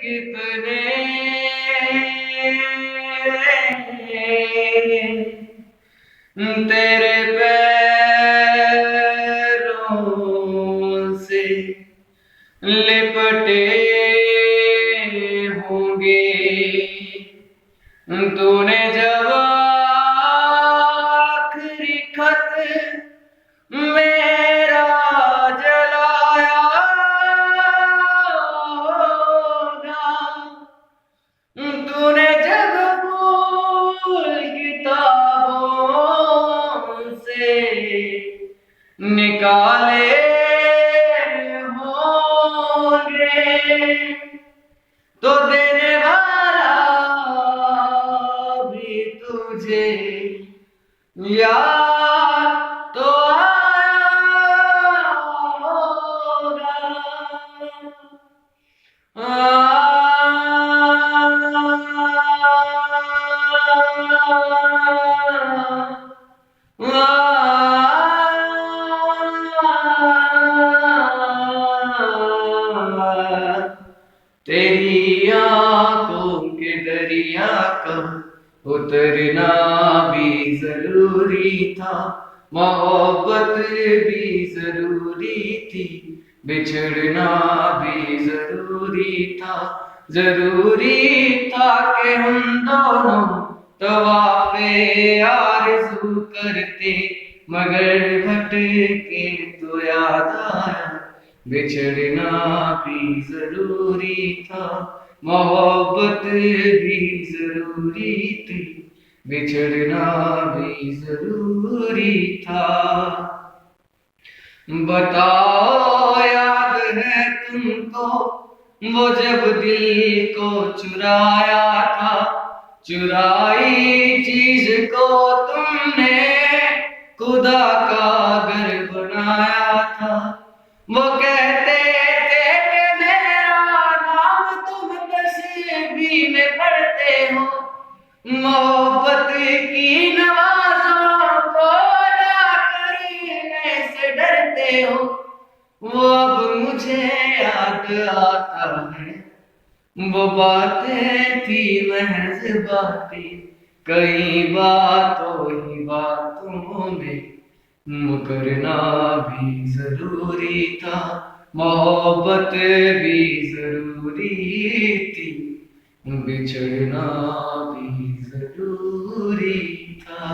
कितने तेरे पैरों से लिपटे होंगे। तूने जब आखिरी खत मेरा जलाया होगा, तूने जब फूल किताबों से निकाले होंगे, तो देने वाला भी तुझे याद तो आया होगा। तेरी आंखों के दरिया का उतरना भी जरूरी था, मोहब्बत भी जरूरी थी, बिछड़ना भी जरूरी था। जरूरी था कि हम दोनों तवाफ़े आरज़ू करते, मगर भटके तो याद आया बिछड़ना भी जरूरी था, मोहब्बत भी जरूरी थी, बिछड़ना भी जरूरी था। बताओ याद है तुमको वो जब दिल को चुराया था, चुराई चीज को तुमने खुदा का घर बनाया था। वो कहते थे कि मेरा नाम तुम तस्वीर में पढ़ते हो, मोहब्बत की नवाज़ों को अदा करने से डरते हो। वो अब मुझे याद आता है, वो बातें थी महज बातें, कई बातों ही बातों में मुकरना भी जरूरी था, मोहब्बत भी जरूरी थी, बिछड़ना भी जरूरी था।